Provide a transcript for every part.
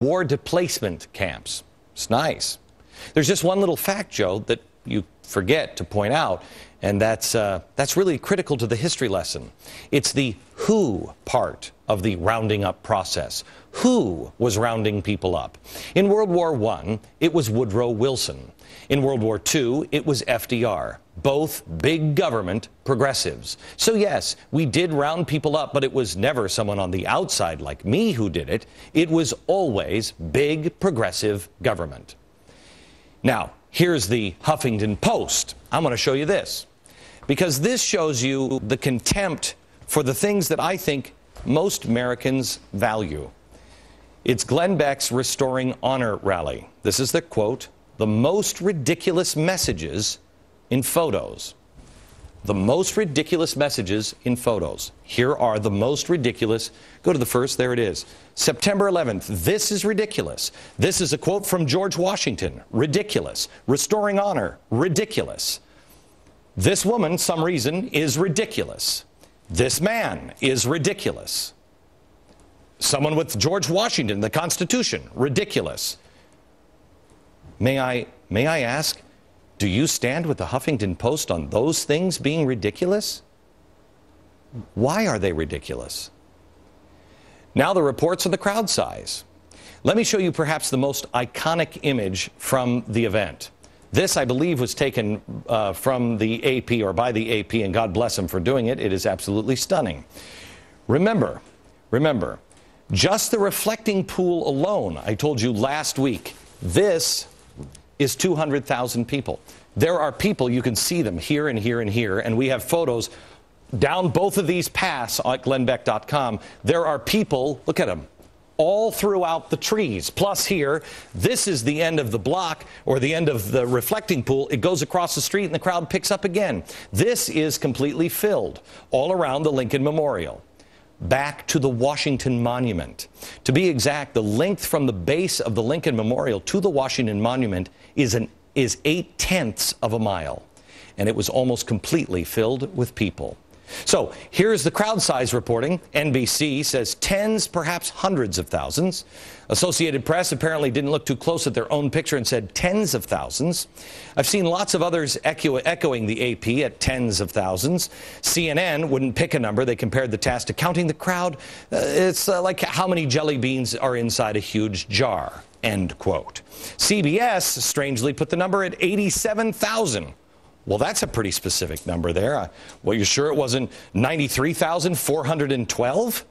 war displacement camps. It's nice. There's just one little fact, Joe, that you forget to point out, and that's really critical to the history lesson. It's the who part of the rounding up process. Who was rounding people up? In World War I, it was Woodrow Wilson. In World War II, it was FDR. Both big government progressives. So yes, we did round people up, but it was never someone on the outside like me who did it. It was always big progressive government. Now, here's the Huffington Post. I'm going to show you this, because this shows you the contempt for the things that I think most Americans value. It's Glenn Beck's Restoring Honor rally. This is the quote, "The most ridiculous messages in photos." The most ridiculous messages in photos. Here are the most ridiculous. Go to the first, there it is. September 11th, this is ridiculous. This is a quote from George Washington, ridiculous. Restoring honor, ridiculous. This woman, some reason, is ridiculous. This man is ridiculous. Someone with George Washington, the Constitution, ridiculous. May I ask, do you stand with the Huffington Post on those things being ridiculous? Why are they ridiculous? Now the reports of the crowd size. Let me show you perhaps the most iconic image from the event. This, I believe, was taken from the AP, or by the AP, and God bless them for doing it. It is absolutely stunning. Remember, just the reflecting pool alone, I told you last week, this is 200,000 people. There are people, you can see them here and here and here, and we have photos down both of these paths at glennbeck.com. There are people, look at them, all throughout the trees. Plus here, this is the end of the block, or the end of the reflecting pool. It goes across the street and the crowd picks up again. This is completely filled all around the Lincoln Memorial. Back to the Washington Monument. To be exact, the length from the base of the Lincoln Memorial to the Washington Monument is 8/10 of a mile. And it was almost completely filled with people. So here's the crowd size reporting. NBC says tens, perhaps hundreds of thousands. Associated Press apparently didn't look too close at their own picture and said tens of thousands. I've seen lots of others echoing the AP at tens of thousands. CNN wouldn't pick a number. They compared the task to counting the crowd. It's like how many jelly beans are inside a huge jar, end quote. CBS strangely put the number at 87,000. Well, that's a pretty specific number there. Well, you sure it wasn't 93,412?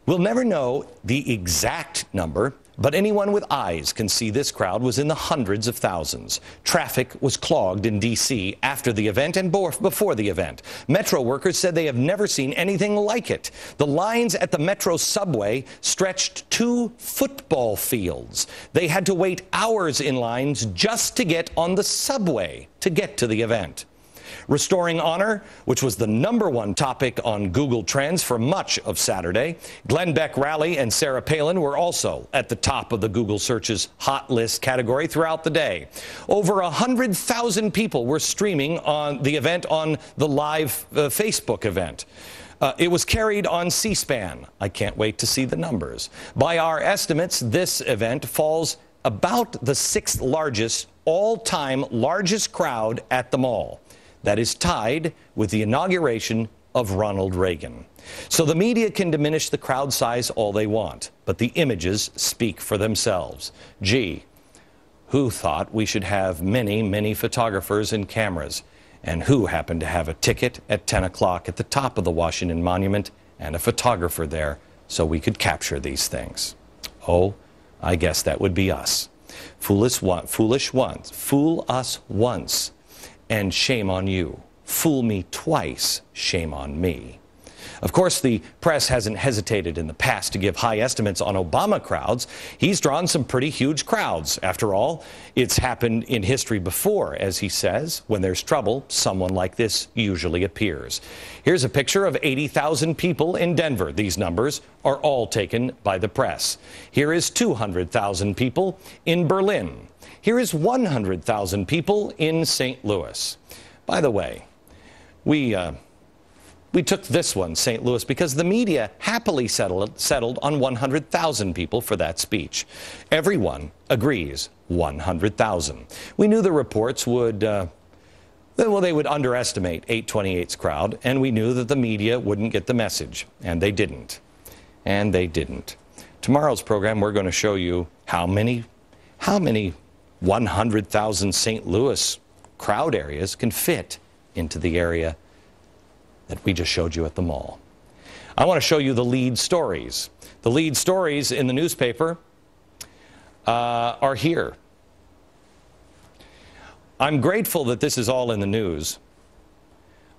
We'll never know the exact number, but anyone with eyes can see this crowd was in the hundreds of thousands. Traffic was clogged in D.C. after the event and before the event. Metro workers said they have never seen anything like it. The lines at the Metro subway stretched 2 football fields. They had to wait hours in lines just to get on the subway to get to the event. Restoring honor, which was the #1 topic on Google Trends for much of Saturday. Glenn Beck rally and Sarah Palin were also at the top of the Google search's hot list category throughout the day. Over 100,000 people were streaming on the event on the live Facebook event. It was carried on C-SPAN. I can't wait to see the numbers. By our estimates, this event falls about the 6th largest, all-time largest crowd at the mall. That is tied with the inauguration of Ronald Reagan. So the media can diminish the crowd size all they want, but the images speak for themselves. Gee, who thought we should have many, many photographers and cameras? And who happened to have a ticket at 10 o'clock at the top of the Washington Monument and a photographer there so we could capture these things? Oh, I guess that would be us. Fool us once, and shame on you. Fool me twice, shame on me. Of course, the press hasn't hesitated in the past to give high estimates on Obama crowds. He's drawn some pretty huge crowds. After all, it's happened in history before, as he says. When there's trouble, someone like this usually appears. Here's a picture of 80,000 people in Denver. These numbers are all taken by the press. Here is 200,000 people in Berlin. Here is 100,000 people in St. Louis. By the way, we We took this one, St. Louis, because the media happily settled on 100,000 people for that speech. Everyone agrees 100,000. We knew the reports would, they would underestimate 828's crowd, and we knew that the media wouldn't get the message, and they didn't. And they didn't. Tomorrow's program, we're going to show you how many 100,000 St. Louis crowd areas can fit into the area that we just showed you at the mall. I want to show you the lead stories. The lead stories in the newspaper are here. I'm grateful that this is all in the news,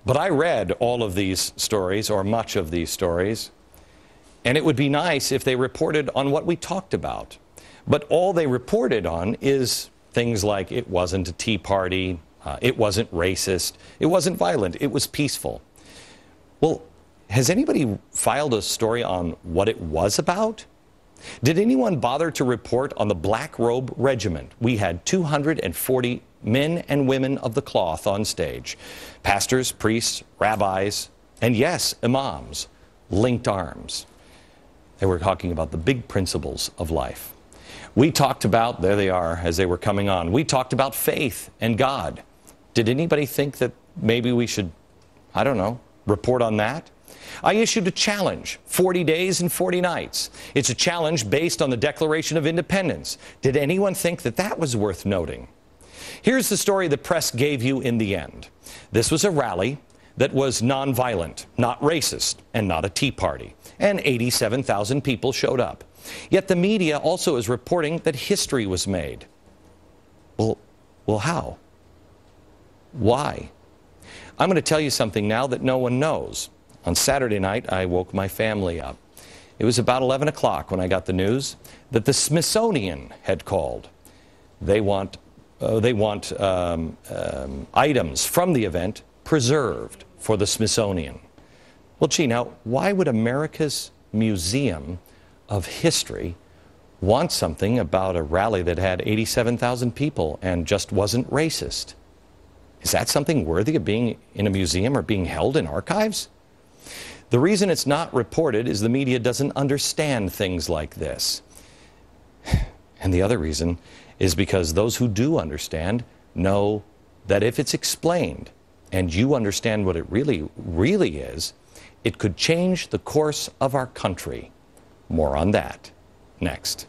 but I read all of these stories, or much of these stories, and it would be nice if they reported on what we talked about. But all they reported on is things like it wasn't a tea party, it wasn't racist, it wasn't violent, it was peaceful. Well, has anybody filed a story on what it was about? Did anyone bother to report on the Black Robe Regiment? We had 240 men and women of the cloth on stage. Pastors, priests, rabbis, and yes, imams, linked arms. They were talking about the big principles of life. We talked about, there they are as they were coming on, we talked about faith and God. Did anybody think that maybe we should, I don't know, report on that? I issued a challenge, 40 days and 40 nights. It's a challenge based on the Declaration of Independence. Did anyone think that that was worth noting? Here's the story the press gave you in the end. This was a rally that was nonviolent, not racist, and not a tea party. And 87,000 people showed up. Yet the media also is reporting that history was made. Well, how? Why? I'm going to tell you something now that no one knows. On Saturday night, I woke my family up. It was about 11 o'clock when I got the news that the Smithsonian had called. They want items from the event preserved for the Smithsonian. Well, gee, now, why would America's Museum of History want something about a rally that had 87,000 people and just wasn't racist? Is that something worthy of being in a museum or being held in archives? The reason it's not reported is the media doesn't understand things like this. And the other reason is because those who do understand know that if it's explained and you understand what it really is, it could change the course of our country. More on that next.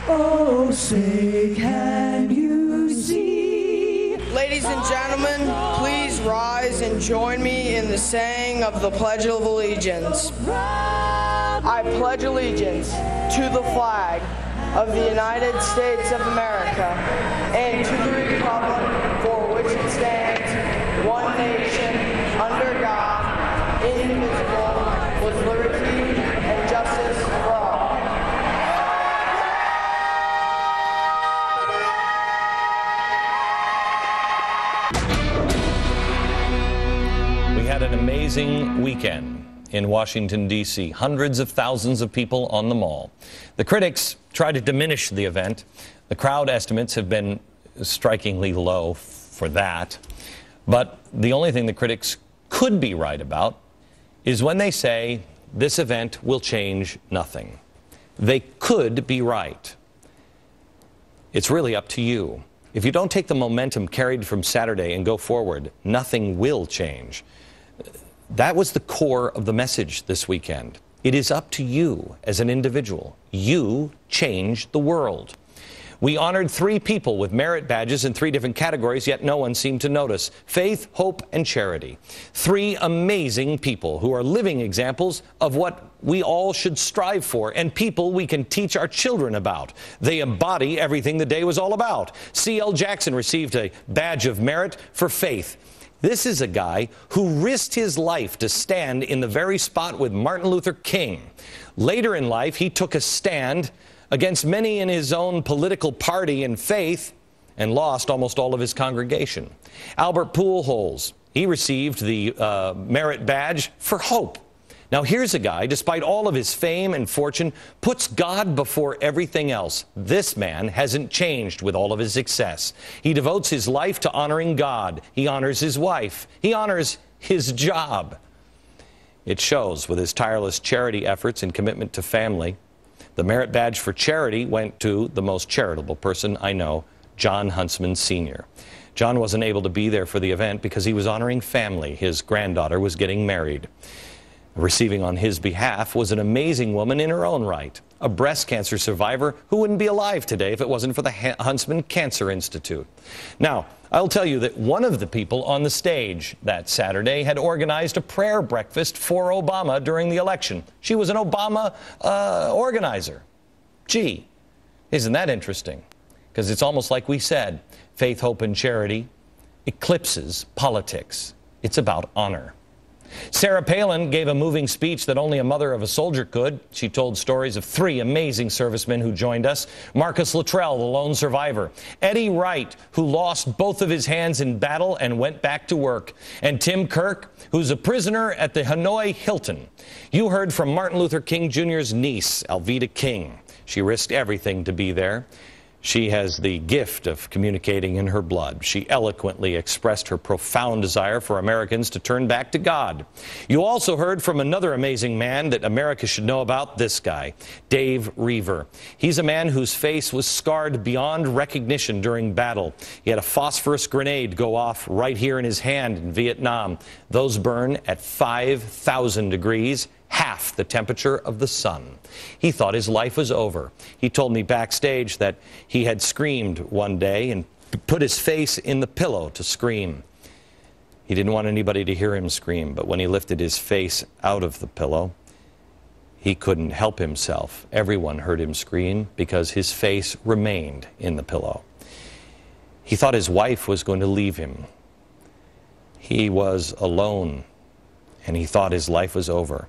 Oh, say can you see? Ladies and gentlemen, please rise and join me in the saying of the Pledge of Allegiance. I pledge allegiance to the flag of the United States of America and to the republic for which it stands, one nation, under God, indivisible, with liberty and justice for all. We had an amazing weekend in Washington, D.C. Hundreds of thousands of people on the mall. The critics tried to diminish the event. The crowd estimates have been strikingly low for that. But the only thing the critics could be right about is when they say this event will change nothing. They could be right. It's really up to you. If you don't take the momentum carried from Saturday and go forward, nothing will change. That was the core of the message this weekend. It is up to you as an individual. You change the world. We honored 3 people with merit badges in 3 different categories, yet no one seemed to notice. Faith, hope, and charity. 3 amazing people who are living examples of what we all should strive for, and people we can teach our children about. They embody everything the day was all about. C.L. Jackson received a badge of merit for faith. This is a guy who risked his life to stand in the very spot with Martin Luther King. Later in life, he took a stand against many in his own political party and faith and lost almost all of his congregation. Albert Pujols, he received the merit badge for hope. Now here's a guy, despite all of his fame and fortune, puts God before everything else. This man hasn't changed with all of his success. He devotes his life to honoring God. He honors his wife. He honors his job. It shows with his tireless charity efforts and commitment to family. The merit badge for charity went to the most charitable person I know, John Huntsman Sr. John wasn't able to be there for the event because he was honoring family. His granddaughter was getting married. Receiving on his behalf was an amazing woman in her own right, a breast cancer survivor who wouldn't be alive today if it wasn't for the Huntsman Cancer Institute. Now, I'll tell you that one of the people on the stage that Saturday had organized a prayer breakfast for Obama during the election. She was an Obama organizer. Gee, isn't that interesting? Because it's almost like we said, faith, hope, and charity eclipses politics. It's about honor. Sarah Palin gave a moving speech that only a mother of a soldier could. She told stories of 3 amazing servicemen who joined us. Marcus Luttrell, the lone survivor. Eddie Wright, who lost both of his hands in battle and went back to work. And Tim Kirk, who's a prisoner at the Hanoi Hilton. You heard from Martin Luther King Jr.'s niece, Alveda King. She risked everything to be there. She has the gift of communicating in her blood. She eloquently expressed her profound desire for Americans to turn back to God. You also heard from another amazing man that America should know about, this guy, Dave Reaver. He's a man whose face was scarred beyond recognition during battle. He had a phosphorus grenade go off right here in his hand in Vietnam. Those burn at 5,000 degrees. Half the temperature of the sun. He thought his life was over. He told me backstage that he had screamed one day and put his face in the pillow to scream. He didn't want anybody to hear him scream, but when he lifted his face out of the pillow, he couldn't help himself. Everyone heard him scream because his face remained in the pillow. He thought his wife was going to leave him. He was alone, and he thought his life was over.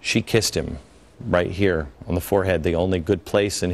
She kissed him right here on the forehead, the only good place in